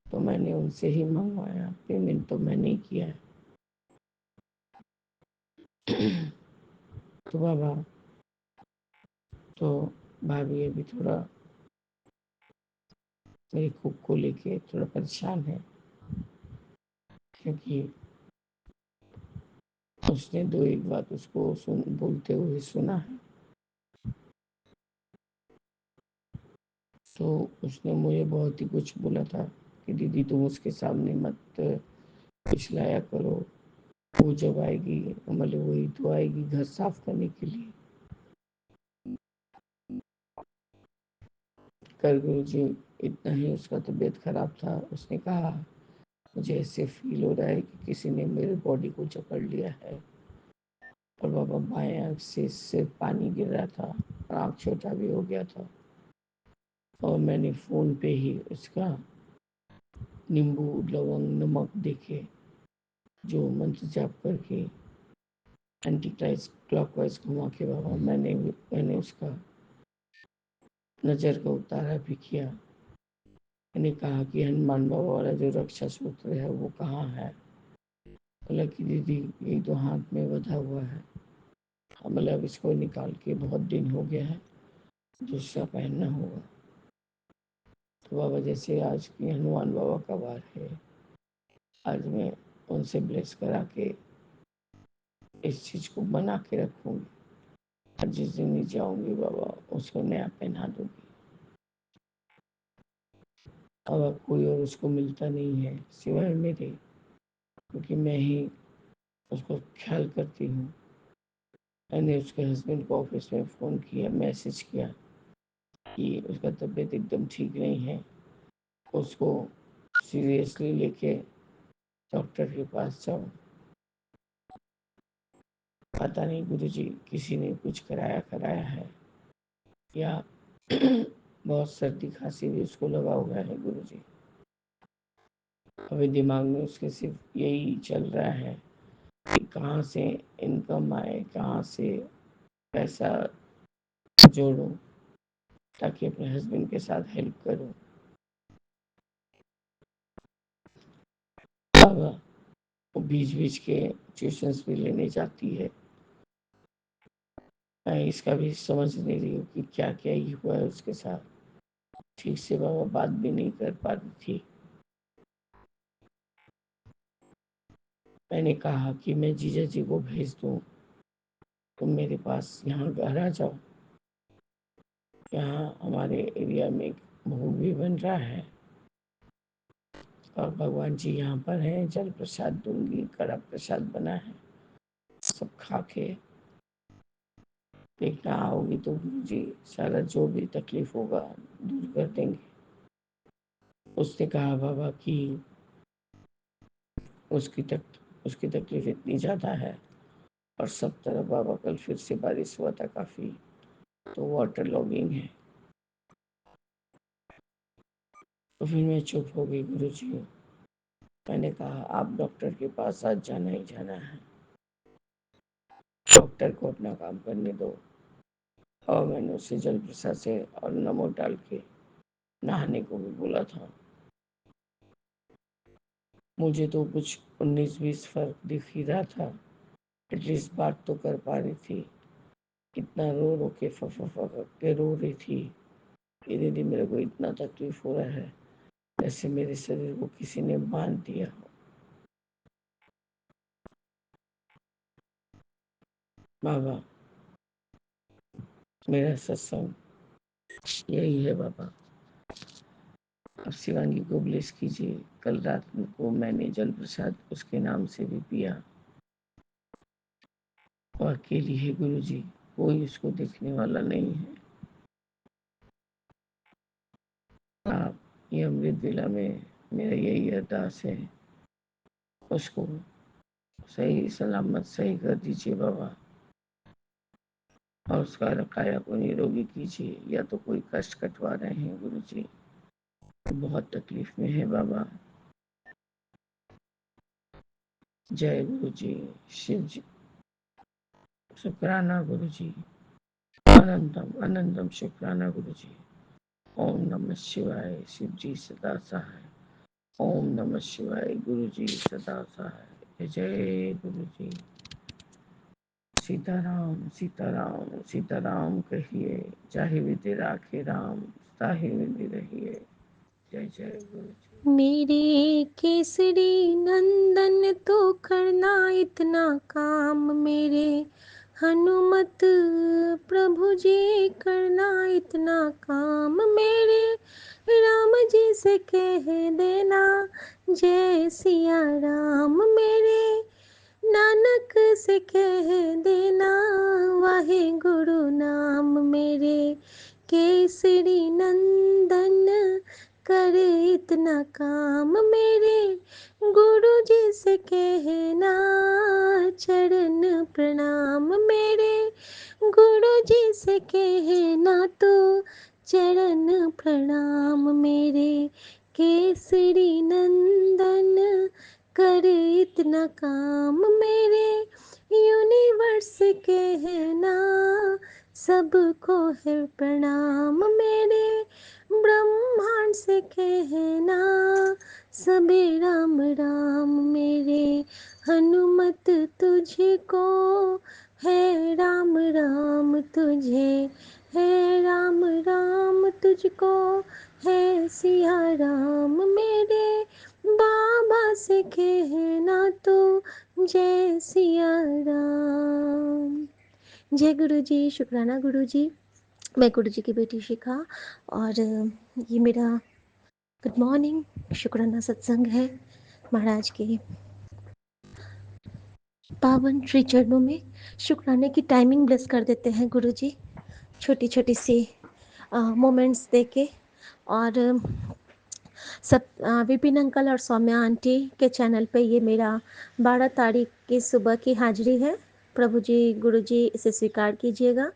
तो मैंने उनसे ही मंगवाया, पेमेंट तो मैंने ही किया है। तो बाबा तो भाभी अभी थोड़ा मेरे कुक को लेके थोड़ा परेशान है, क्योंकि उसने दो एक बात उसको बोलते हुए सुना है, तो उसने मुझे बहुत ही कुछ बोला था कि दीदी तुम उसके सामने मत कुछ लाया करो, वो जब आएगी मतलब वही तो आएगी घर साफ करने के लिए। कर गुरु जी इतना ही उसका तबीयत खराब था, उसने कहा मुझे ऐसे फील हो रहा है कि किसी ने मेरे बॉडी को जकड़ लिया है, और बाबा बाएं आँख से सिर्फ पानी गिर रहा था, आँख छोटा भी हो गया था, और मैंने फ़ोन पे ही उसका नींबू लवंग नमक देखे जो मंत्र जाप करके एंटी क्लॉकवाइज घुमा के बाबा मैंने उसका नज़र का उतारा भी किया। मैंने कहा कि हनुमान बाबा वाला जो रक्षा सूत्र है वो कहाँ है, बोला कि दीदी यही तो हाथ में बंधा हुआ है, मतलब इसको निकाल के बहुत दिन हो गया है, दूसरा पहनना होगा। तो बाबा जैसे आज की हनुमान बाबा का वार है, आज मैं उनसे ब्लेस करा के इस चीज़ को बना के रखूँगी, और जिस दिन नीचे आऊँगी बाबा उसको नया पहना दूँगी। अब कोई और उसको मिलता नहीं है सिवाय मेरे, क्योंकि मैं ही उसको ख्याल करती हूँ। मैंने उसके हस्बैंड को ऑफिस में फ़ोन किया, मैसेज किया कि उसका तबीयत एकदम ठीक नहीं है, उसको सीरियसली लेके डॉक्टर के पास जाओ। पता नहीं गुरुजी किसी ने कुछ कराया है या बहुत सर्दी खांसी भी उसको लगा हुआ है गुरुजी। अभी दिमाग में उसके सिर्फ यही चल रहा है कि कहाँ से इनकम आए, कहाँ से पैसा जोड़ूं ताकि अपने हस्बैंड के साथ हेल्प करूं। अब वो बीच बीच के ट्यूशंस भी लेने जाती है। मैं इसका भी समझ नहीं रही हूँ कि क्या क्या ही हुआ है उसके साथ। ठीक से बाबा बात भी नहीं कर पा रही थी। मैंने कहा कि मैं जीजा जी को भेज दूँ, तुम मेरे पास यहाँ घर आ जाओ। यहाँ हमारे एरिया में एक भोग भी बन रहा है और भगवान जी यहाँ पर हैं, जल प्रसाद दूंगी, कड़ा प्रसाद बना है, सब खा के देखना आओगी तो गुरु जी सारा जो भी तकलीफ होगा दूर कर देंगे। उसने कहा बाबा कि उसकी तकलीफ इतनी ज़्यादा है और सब तरफ बाबा कल फिर से बारिश हुआ था काफ़ी, तो वाटर लॉगिंग है। तो फिर मैं चुप हो गई गुरु जी। मैंने कहा आप डॉक्टर के पास आज जाना ही जाना है, डॉक्टर को अपना काम करने दो। और मैंने उसे जल प्रसाद से और नमो डाल के नहाने को भी बोला था। मुझे तो कुछ 19-20 फर्क दिख ही रहा था, एटलीस्ट बात तो कर पा रही थी। कितना रो रो के के रो रही थी कि दीदी मेरे को इतना तकलीफ हो रहा है, जैसे मेरे शरीर को किसी ने बांध दिया हो। बाबा मेरा सत्संग यही है बाबा। अब शिवांगी को ब्लेस कीजिए। कल रात को मैंने जल प्रसाद उसके नाम से भी पिया। वो अकेली है गुरु जी, कोई उसको देखने वाला नहीं है। आप ये अमृत वेला में मेरा यही अरदास है, उसको सही सलामत सही कर दीजिए बाबा, और उसका काया को निरोगी कीजिए। या तो कोई कष्ट कटवा रहे हैं गुरु जी, बहुत तकलीफ में है बाबा। जय गुरु जी, शिव जी, शुक्राना गुरु जी, अनंतम अनंतम शुक्राना गुरु जी। ओम नमः शिवाय, शिव जी सदा सहाय। ओम नमः शिवाय, गुरु जी सदा सहाय। जय गुरु जी। सीताराम सीताराम सीताराम कहिए, चाहे विधि राखे राम, ताहि विधि रहिए। जय जय गुरु जी। मेरे केसरी नंदन तो करना इतना काम, मेरे हनुमत प्रभु जी करना इतना काम, मेरे राम जी से कह देना जय सिया राम, मेरे नानक से कह देना वाहे गुरु नाम, मेरे केसरी नंदन कर इतना काम, मेरे गुरु जी से कहना चरण प्रणाम, मेरे गुरु जी से कहना तो चरण प्रणाम, मेरे केसरी नंदन कर इतना काम, मेरे यूनिवर्स कहना सबको है प्रणाम, मेरे ब्रह्मांड से कहना सबे राम राम, मेरे हनुमत तुझको है राम राम तुझे है राम राम तुझको है सिया राम, मेरे बाबा से कहना तो जय सिया राम। जय गुरु जी, शुक्राना गुरु जी। मैं गुरु जी की बेटी शिखा, और ये मेरा गुड मॉर्निंग शुक्राना सत्संग है महाराज के पावन श्री चरणों में शुक्राने की टाइमिंग ब्लेस कर देते हैं गुरुजी, छोटी छोटी सी मोमेंट्स देके। और सब विपिन अंकल और सौम्या आंटी के चैनल पे ये मेरा 12 तारीख की सुबह की हाजिरी है। प्रभु जी, गुरु जी, इसे स्वीकार कीजिएगा।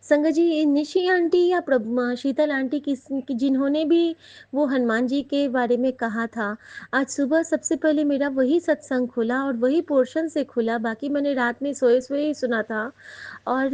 संगत जी, निशी आंटी या शीतल आंटी की जिन्होंने भी वो हनुमान जी के बारे में कहा था, आज सुबह सबसे पहले मेरा वही सत्संग खुला और वही पोर्शन से खुला। बाकी मैंने रात में सोए सोए ही सुना था। और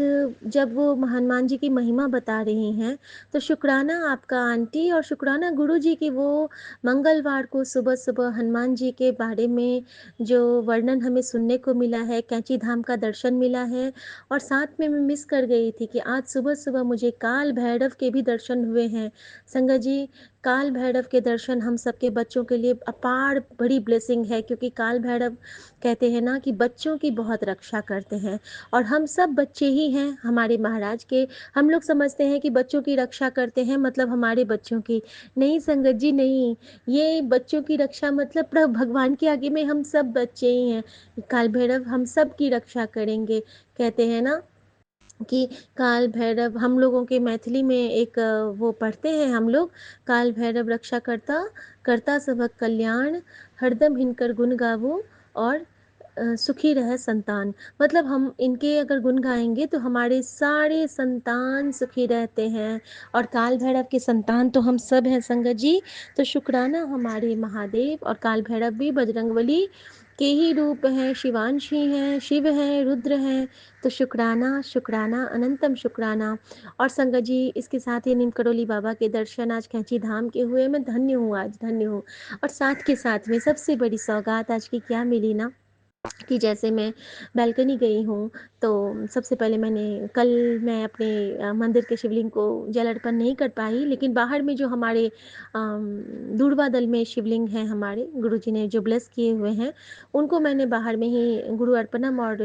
जब वो हनुमान जी की महिमा बता रही हैं, तो शुक्राना आपका आंटी, और शुक्राना गुरु जी की वो मंगलवार को सुबह सुबह हनुमान जी के बारे में जो वर्णन हमें सुनने को मिला है, कैंची धाम का दर्शन मिला है। और साथ में मैं मिस कर गई थी कि आज सुबह सुबह मुझे काल भैरव के भी दर्शन हुए हैं। संगत जी, काल भैरव के दर्शन हम सबके बच्चों के लिए अपार बड़ी ब्लेसिंग है, क्योंकि काल भैरव कहते हैं ना कि बच्चों की बहुत रक्षा करते हैं, और हम सब बच्चे ही हैं हमारे महाराज के। हम लोग समझते हैं कि बच्चों की रक्षा करते हैं मतलब हमारे बच्चों की। नहीं संगत जी, नहीं। ये बच्चों की रक्षा मतलब प्रभु भगवान के आगे में हम सब बच्चे ही हैं। काल भैरव हम सब की रक्षा करेंगे। कहते हैं ना कि काल भैरव, हम लोगों के मैथिली में एक वो पढ़ते हैं हम लोग, काल भैरव रक्षा करता, करता सबक कल्याण, हरदम हिनकर गुण गावो और सुखी रहे संतान। मतलब हम इनके अगर गुण गाएंगे तो हमारे सारे संतान सुखी रहते हैं। और काल भैरव के संतान तो हम सब हैं संगत जी। तो शुक्राना हमारे महादेव, और काल भैरव भी बजरंगबली के ही रूप हैं, शिवांशी हैं, शिव हैं, रुद्र हैं। तो शुक्राना शुक्राना अनंतम शुक्राना। और संगत जी, इसके साथ ही नीम करोली बाबा के दर्शन आज कैंची धाम के हुए। मैं धन्य हूँ, आज धन्य हूँ। और साथ के साथ में सबसे बड़ी सौगात आज की क्या मिली ना, कि जैसे मैं बालकनी गई हूँ, तो सबसे पहले कल मैं अपने मंदिर के शिवलिंग को जल अर्पण नहीं कर पाई, लेकिन बाहर में जो हमारे दूरवा दल में शिवलिंग हैं, हमारे गुरुजी ने जो ब्लेस किए हुए हैं, उनको मैंने बाहर में ही गुरु अर्पणम और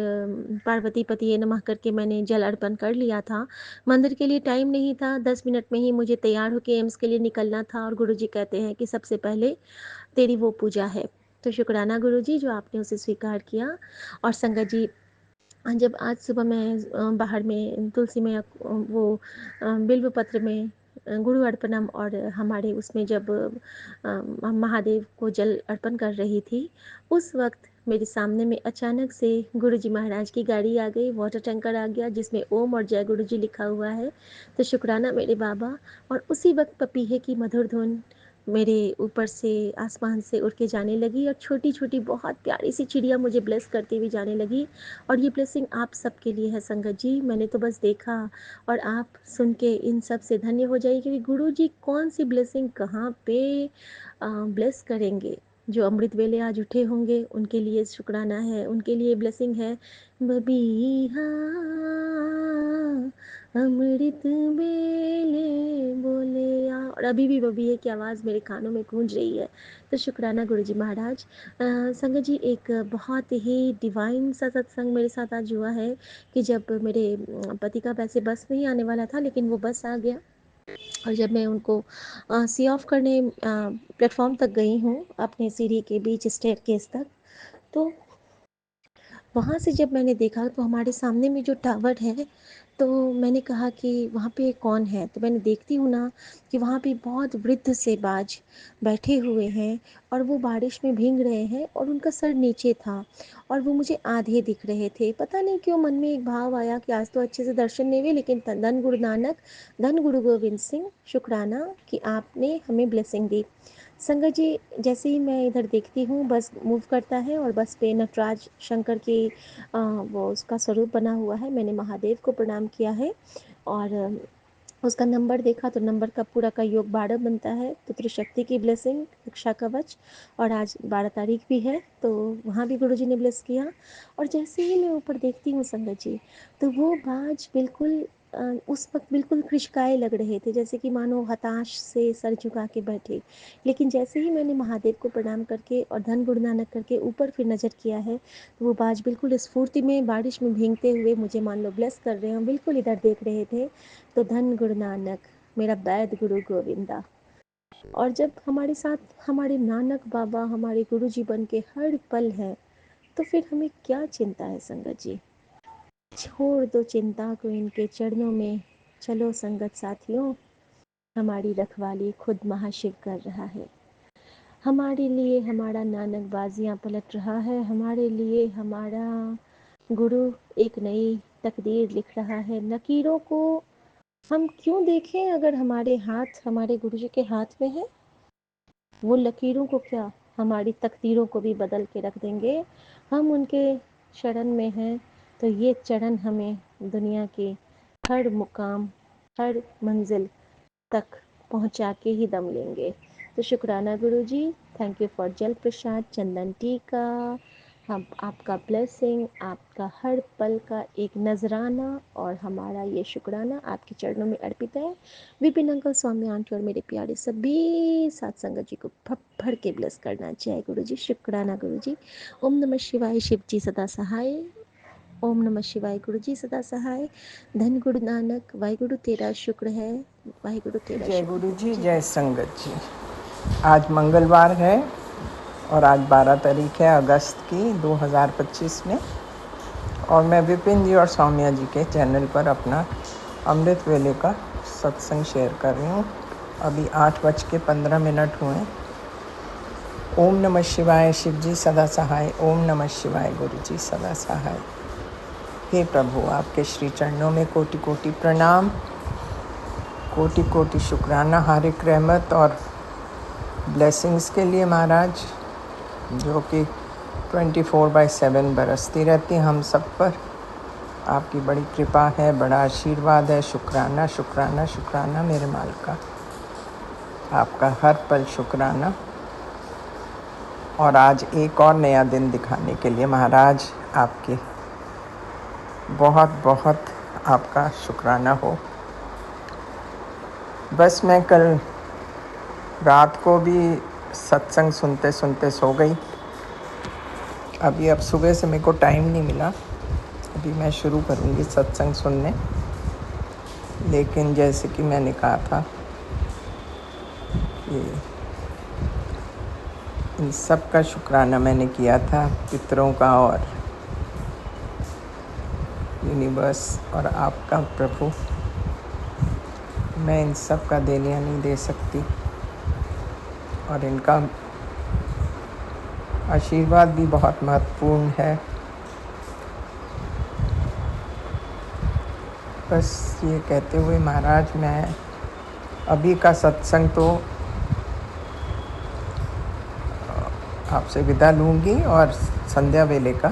पार्वती पति नमः करके मैंने जल अर्पण कर लिया था। मंदिर के लिए टाइम नहीं था, 10 मिनट में ही मुझे तैयार होकर एम्स के लिए निकलना था, और गुरुजी कहते हैं कि सबसे पहले तेरी वो पूजा है। तो शुक्राना गुरुजी, जो आपने उसे स्वीकार किया। और संगत जी, जब आज सुबह मैं बाहर में तुलसी में वो बिल्व पत्र में गुरु अर्पणम और हमारे उसमें जब महादेव को जल अर्पण कर रही थी, उस वक्त मेरे सामने में अचानक से गुरुजी महाराज की गाड़ी आ गई, वाटर टैंकर आ गया जिसमें ओम और जय गुरुजी लिखा हुआ है। तो शुक्राना मेरे बाबा। और उसी वक्त पपीहे की मधुर धुन मेरे ऊपर से आसमान से उड़ के जाने लगी, और छोटी छोटी बहुत प्यारी सी चिड़िया मुझे ब्लेस करती हुई जाने लगी। और ये ब्लेसिंग आप सबके लिए है संगत जी। मैंने तो बस देखा, और आप सुन के इन सब से धन्य हो जाइए, क्योंकि गुरु जी कौन सी ब्लेसिंग कहाँ पे ब्लेस करेंगे। जो अमृत वेले आज उठे होंगे उनके लिए शुक्राना है, उनके लिए ब्लेसिंग है। बबीहा अमृत वेले बोले आ, और अभी भी बबीहे की आवाज़ मेरे कानों में गूंज रही है। तो शुक्राना गुरुजी महाराज। संगत जी, एक बहुत ही डिवाइन सा सत्संग मेरे साथ आज हुआ है, कि जब मेरे पति का वैसे बस नहीं आने वाला था, लेकिन वो बस आ गया। और जब मैं उनको सी ऑफ करने प्लेटफॉर्म तक गई हूँ, अपने सीढ़ी के बीच स्टेयरकेस तक, तो वहाँ से जब मैंने देखा तो हमारे सामने में जो टावर है, तो मैंने कहा कि वहाँ पे कौन है। तो मैंने देखती हूँ ना कि वहाँ पे बहुत वृद्ध से बाज बैठे हुए हैं, और वो बारिश में भीग रहे हैं, और उनका सर नीचे था, और वो मुझे आधे दिख रहे थे। पता नहीं क्यों मन में एक भाव आया कि आज तो अच्छे से दर्शन नहीं हुए, लेकिन धन गुरु नानक, धन गुरु गोविंद सिंह, शुक्राना कि आपने हमें ब्लेसिंग दी। संगत जी, जैसे ही मैं इधर देखती हूँ, बस मूव करता है, और बस पे नटराज शंकर की वो उसका स्वरूप बना हुआ है। मैंने महादेव को प्रणाम किया है, और उसका नंबर देखा तो नंबर का पूरा का योग 12 बनता है। तो त्रिशक्ति की ब्लेसिंग, रक्षा कवच। और आज 12 तारीख भी है, तो वहाँ भी गुरुजी ने ब्लेस किया। और जैसे ही मैं ऊपर देखती हूँ संगत जी, तो वो बाज बिल्कुल उस वक्त बिल्कुल कृशकाय लग रहे थे, जैसे कि मानो हताश से सर झुका के बैठे। लेकिन जैसे ही मैंने महादेव को प्रणाम करके और धन गुरु नानक करके ऊपर फिर नज़र किया है, तो वो बाज बिल्कुल स्फूर्ति में बारिश में भीगते हुए मुझे मान लो ब्लेस कर रहे हैं, बिल्कुल इधर देख रहे थे। तो धन गुरु नानक, मेरा वैद गुरु गोविंदा। और जब हमारे साथ हमारे नानक बाबा हमारे गुरु जी बन के हर पल हैं, तो फिर हमें क्या चिंता है संगत जी। छोड़ दो चिंता को इनके चरणों में, चलो संगत साथियों, हमारी रखवाली खुद महाशिव कर रहा है। हमारे लिए हमारा नानक बाजियां पलट रहा है, हमारे लिए हमारा गुरु एक नई तकदीर लिख रहा है। लकीरों को हम क्यों देखें अगर हमारे हाथ हमारे गुरु जी के हाथ में है। वो लकीरों को क्या, हमारी तकदीरों को भी बदल के रख देंगे। हम उनके शरण में हैं तो ये चरण हमें दुनिया के हर मुकाम, हर मंजिल तक पहुंचा के ही दम लेंगे। तो शुक्राना गुरु जी, थैंक यू फॉर जल प्रसाद, चंदन टीका। हम आपका ब्लेसिंग, आपका हर पल का एक नजराना और हमारा ये शुक्राना आपके चरणों में अर्पित है। विपिन अंकल, स्वामी आंटी और मेरे प्यारे सभी साथ संगत जी को भर के ब्लेस करना। जय गुरु जी, शुक्राना गुरु जी। ओम नमः शिवाय, शिव जी सदा सहाय। ओम नमः शिवाय, गुरु जी सदा सहाय। धन गुरु नानक, वाहिगुरु तेरा शुक्र है, वाहिगुरु तेरा जय शुक्र गुरु है। जी, जय जय संगत जी। आज मंगलवार है और आज 12 तारीख है अगस्त की 2025 में, और मैं विपिन जी और सौम्या जी के चैनल पर अपना अमृत वेले का सत्संग शेयर कर रही हूँ। अभी 8:15 हुए। ओम नमः शिवाय, शिव जी सदा सहाय। ओम नमः शिवाय, गुरु जी सदा सहाय। हे प्रभु, आपके श्री चरणों में कोटि कोटि प्रणाम, कोटि कोटि शुक्राना, हार्दिक रहमत और ब्लेसिंग्स के लिए महाराज, जो कि 24/7 बरसती रहती हम सब पर। आपकी बड़ी कृपा है, बड़ा आशीर्वाद है। शुक्राना शुक्राना शुक्राना मेरे मालिका, आपका हर पल शुक्राना। और आज एक और नया दिन दिखाने के लिए महाराज आपके बहुत बहुत आपका शुक्राना हो। बस मैं कल रात को भी सत्संग सुनते सुनते सो गई। अब सुबह से मेरे को टाइम नहीं मिला। अभी मैं शुरू करूँगी सत्संग सुनने, लेकिन जैसे कि मैंने कहा था कि इन सब का शुक्राना मैंने किया था, पितरों का और यूनिवर्स और आपका प्रभु। मैं इन सब का देनिया नहीं दे सकती, और इनका आशीर्वाद भी बहुत महत्वपूर्ण है। बस ये कहते हुए महाराज, मैं अभी का सत्संग तो आपसे विदा लूँगी, और संध्या वेले का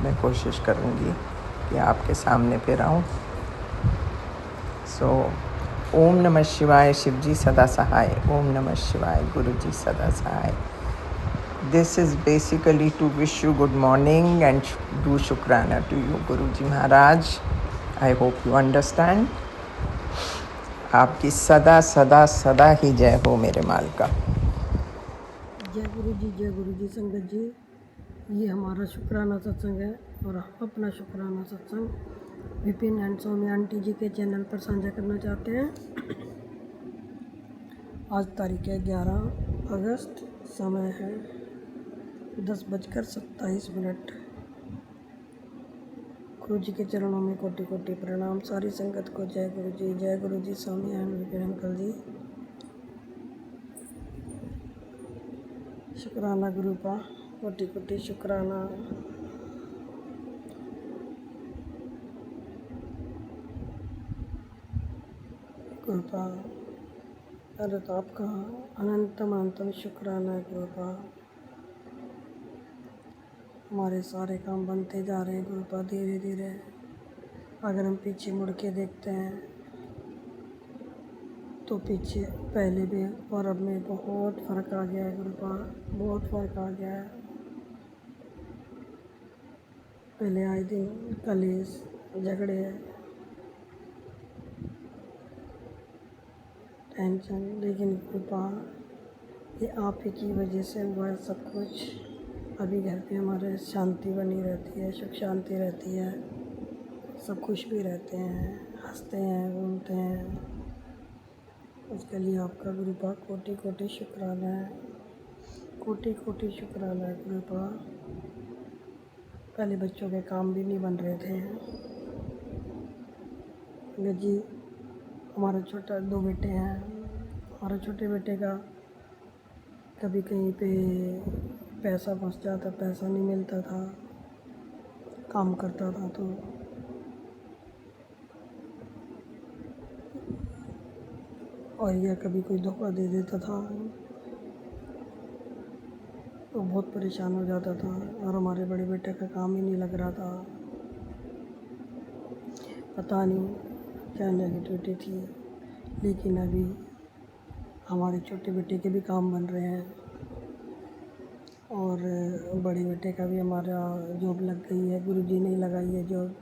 मैं कोशिश करूँगी कि आपके सामने फिर आऊँ। सो ओम नमः शिवाय, शिव जी सदा सहाय। ओम नमः शिवाय, गुरु जी सदा सहाय। This is basically to wish you good morning and do शुक्राना to you Guru ji Maharaj. I hope you understand. आपकी सदा सदा सदा ही जय हो मेरे मालिका। जय गुरु जी, जय गुरु जी। संगत जी, ये हमारा शुक्राना सत्संग है और हम अपना शुक्राना सत्संग विपिन एंड सौम्या आंटी जी के चैनल पर साझा करना चाहते हैं। आज तारीख है 11 अगस्त, समय है 10:27। गुरु जी के चरणों में कोटि कोटि प्रणाम। सारी संगत को जय गुरु जी, जय गुरु जी। सौम्या एंड विपिन अंकल जी, शुक्राना गुरु का कोटि कोटि शुक्राना। कृपा अरे तो आपका अनंतम अनंतम शुक्राना है कृपा। हमारे सारे काम बनते जा रहे हैं कृपा, धीरे धीरे। अगर हम पीछे मुड़ के देखते हैं तो पीछे पहले भी और अब में बहुत फ़र्क आ गया है कृपा, बहुत फ़र्क आ गया है। पहले आए दिन कलेश झगड़े टेंशन, लेकिन कृपा ये आप ही की वजह से हुआ है सब कुछ। अभी घर पे हमारे शांति बनी रहती है, सुख शांति रहती है, सब खुश भी रहते हैं, हंसते हैं, घूमते हैं। उसके लिए आपका कृपा कोटि कोटि शुक्राना है, कोटि कोटि शुक्राना है कृपा। पहले बच्चों के काम भी नहीं बन रहे थे। संगत जी, हमारा छोटा 2 बेटे हैं। हमारे छोटे बेटे का कभी कहीं पे पैसा फंस जाता, पैसा नहीं मिलता था, काम करता था तो और या कभी कोई धोखा दे देता था तो बहुत परेशान हो जाता था। और हमारे बड़े बेटे का काम ही नहीं लग रहा था, पता नहीं क्या नेगेटिविटी थी। लेकिन अभी हमारे छोटे बेटे के भी काम बन रहे हैं और बड़े बेटे का भी हमारा जॉब लग गई है। गुरुजी ने लगाई है जॉब,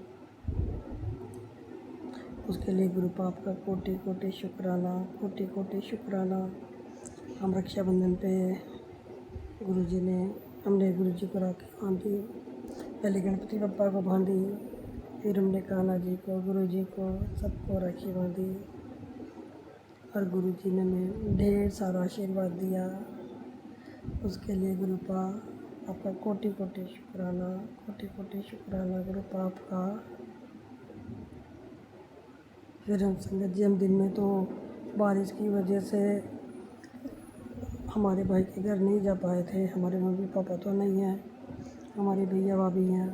उसके लिए गुरु पाप का कोटि कोटि शुक्राना, कोटि कोटि शुक्राना। हम रक्षाबंधन पे हमने गुरुजी को राखी बांधी। पहले गणपति बप्पा को बांधी, फिर हमने कान्हा जी को, गुरुजी को, सबको राखी बांधी और गुरुजी ने हमें ढेर सारा आशीर्वाद दिया। उसके लिए गुरु पाप आपका कोटि कोटि शुक्राना, कोटि कोटि शुक्राना गुरु पाप का। फिर हम संगत जी, हम दिन में तो बारिश की वजह से हमारे भाई के घर नहीं जा पाए थे। हमारे मम्मी पापा तो नहीं हैं, हमारे भैया भाभी हैं।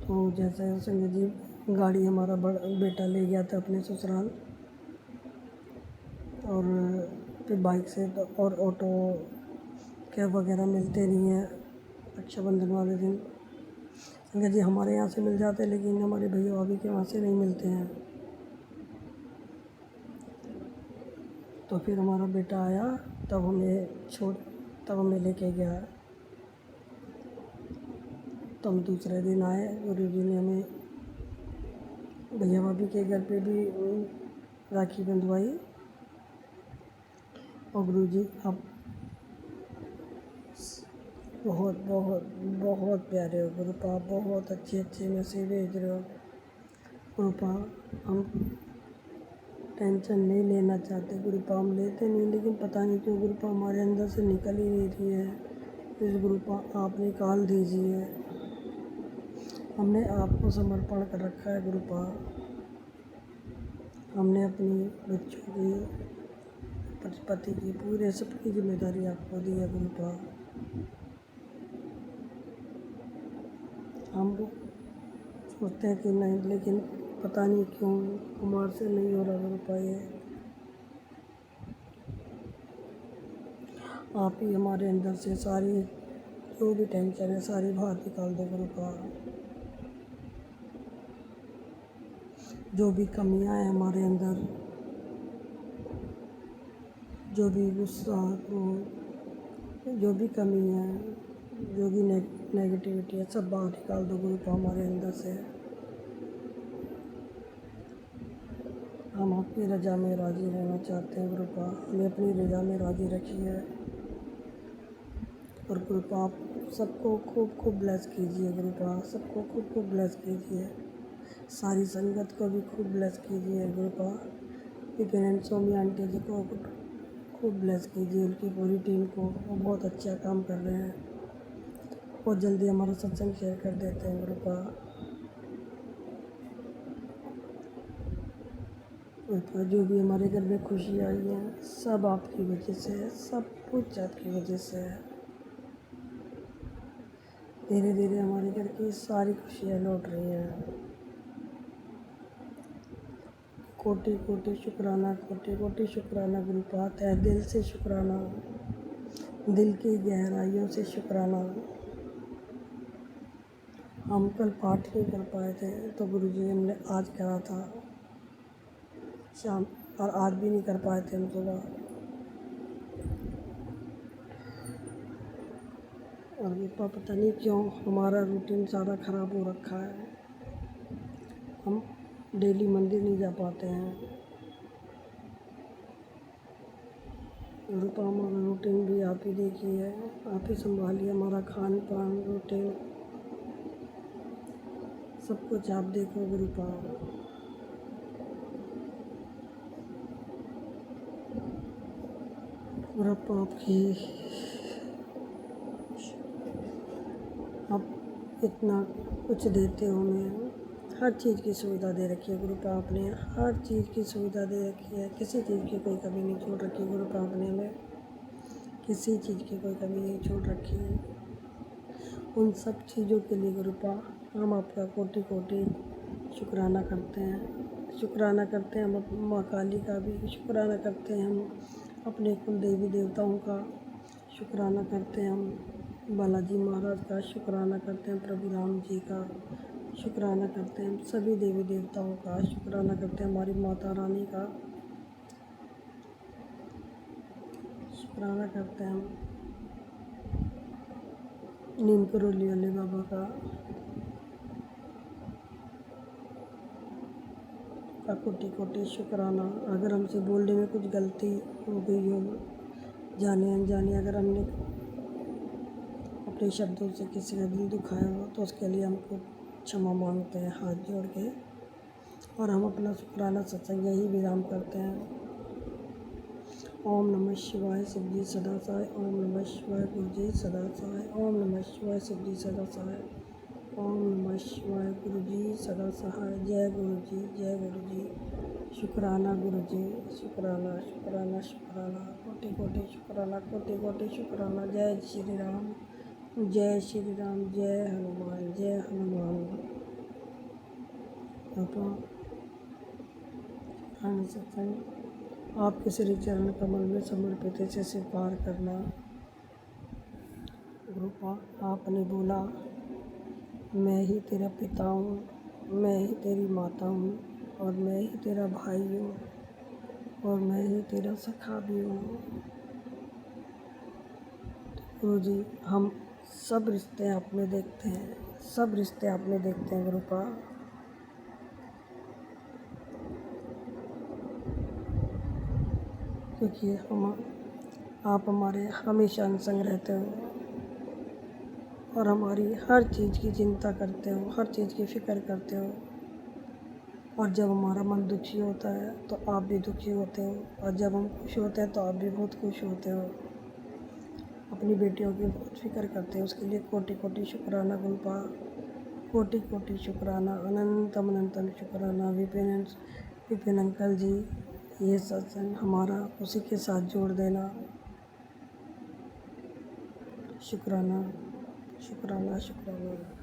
तो जैसे संगत जी, गाड़ी हमारा बड़ा बेटा ले गया था अपने ससुराल और फिर बाइक से तो और ऑटो कैब वगैरह मिलते नहीं हैं रक्षाबंधन वाले दिन। संगत जी, हमारे यहाँ से मिल जाते लेकिन हमारे भैया भाभी के वहाँ से नहीं मिलते हैं। तो फिर हमारा बेटा आया तब हमें लेके गया। तो हम दूसरे दिन आए, गुरुजी ने हमें भैया भाभी के घर पे भी राखी बंधवाई। और गुरुजी आप बहुत बहुत बहुत प्यारे हो गुरुपा, बहुत अच्छे अच्छे मैसेज भेज रहे हो गुरुपा। हम टेंशन नहीं लेना चाहते गुरुपा, हम लेते नहीं, लेकिन पता नहीं क्यों गुरुपा हमारे अंदर से निकल ही नहीं रही है। इस गुरुपा आप निकाल दीजिए। हमने आपको समर्पण कर रखा है गुरुपा। हमने अपनी बच्चों की, पति की, पूरे सबकी जिम्मेदारी आपको दी है गुरुपा। हम सोचते हैं कि नहीं, लेकिन पता नहीं क्यों हमारे से नहीं हो रहा गुरुपा ये। आप ही हमारे अंदर से सारी जो भी टेंशन है सारी बाहर निकाल दो गुरुपा। जो भी कमियां हैं हमारे अंदर, जो भी गुस्सा, क्रोध, जो भी कमी है, जो भी नेगेटिविटी है, सब बाहर निकाल दो गुरुपा हमारे अंदर से। हम आपकी रजा में राज़ी रहना चाहते हैं गुरुपा, हमें अपनी रजा में राज़ी रखिए। और गुरुपा आप सबको खूब खूब ब्लेस कीजिए गुरुपा, सबको खूब खूब ब्लेस कीजिए। सारी संगत को भी खूब ब्लेस कीजिए गुरुपा। विपिन स्वामी आंटी जी को खूब ब्लेस कीजिए, उनकी पूरी टीम को, वो बहुत अच्छा काम कर रहे हैं। बहुत जल्दी हमारा सत्संग शेयर कर देते हैं गुरुपा। गुरुपा जो भी हमारे घर में खुशी आई है सब आपकी वजह से है, सब कुछ आपकी वजह से है। धीरे धीरे हमारे घर की सारी खुशियाँ लौट रही हैं। कोटि कोटि शुक्राना, कोटि कोटि शुक्राना गुरुपा, तहे दिल से शुक्राना, दिल की गहराइयों से शुक्राना। हम कल पाठ नहीं कर पाए थे तो गुरुजी हमने आज करा था शाम, और आज भी नहीं कर पाए थे हम सुबह। और गुरुपा पता नहीं क्यों हमारा रूटीन सारा ख़राब हो रखा है, हम डेली मंदिर नहीं जा पाते हैं। गुरुपा हमारा रूटीन भी आप ही देखिए, आप ही संभालिए हमारा खान पान रूटीन, सब कुछ आप देखो गुरुपा। गुरुपा आप इतना कुछ देते हो हमें, हर चीज़ की सुविधा दे रखी है गुरु पाप ने, हर चीज़ की सुविधा दे रखी है, किसी चीज़ की कोई कमी नहीं छोड़ रखी गुरु पाप ने हमें, किसी चीज़ की कोई कमी नहीं छोड़ रखी है। उन सब चीज़ों के लिए गुरु पाप हम आपका कोटि कोटि शुक्राना करते हैं, शुक्राना करते हैं हम माँ काली का भी शुक्राना करते हैं, हम अपने कुल देवी देवताओं का शुक्राना करते हैं, हम बालाजी महाराज का शुक्राना करते हैं, प्रभु राम जी का शुक्राना करते हैं, सभी देवी देवताओं का शुक्राना करते हैं, हमारी माता रानी का शुक्राना करते हैं, हम नीम करोली वाले बाबा का कोटि कोटि शुक्राना। अगर हमसे बोलने में कुछ गलती हो गई हो, जाने अनजाने अगर हमने अपने शब्दों से किसी का दिल दुखाया हो तो उसके लिए हमको क्षमा मांगते हैं हाथ जोड़ के, और हम अपना शुक्राना सत्संग यही विराम करते हैं। ओम नमः शिवाय शिव जी सदा सहाय, ओम नमः शिवाय गुरु जी सदा सहाय, ओम नमः शिवाय शिव जी सदा सहाय, ओम नमः शिवाय गुरु जी सदा सहाय। जय गुरु जी, जय गुरु जी। शुक्राना गुरु जी, शुक्राना शुक्राना शुक्राना, कोटि कोटि शुक्राना, कोटि कोटि शुक्राना। जय श्री राम, जय श्री राम, जय हनुमान, जय हनुमान। पापा आनंद सत्संग आपके श्री चरण कमल में समर्पित इसे स्वीकार करना। गुरुपा आपने बोला मैं ही तेरा पिता हूँ, मैं ही तेरी माता हूँ, और मैं ही तेरा भाई हूँ, और मैं ही तेरा सखा भी हूँ। गुरु जी हम सब रिश्ते आप में देखते हैं, सब रिश्ते आप में देखते हैं गुरुपा। क्योंकि आप हमारे हमेशा संग रहते हो, और हमारी हर चीज़ की चिंता करते हो, हर चीज़ की फ़िक्र करते हो, और जब हमारा मन दुखी होता है तो आप भी दुखी होते हो, और जब हम खुश होते हैं तो आप भी बहुत खुश होते हो। अपनी बेटियों की बहुत फ़िक्र करते हो, उसके लिए कोटि कोटि शुक्राना गुरुपा, कोटि कोटि शुक्राना, अनंतम अनंतम शुक्राना। विपिन अंकल जी ये सत्संग हमारा उसी के साथ जोड़ देना। शुक्राना शुक्राना शुक्राना।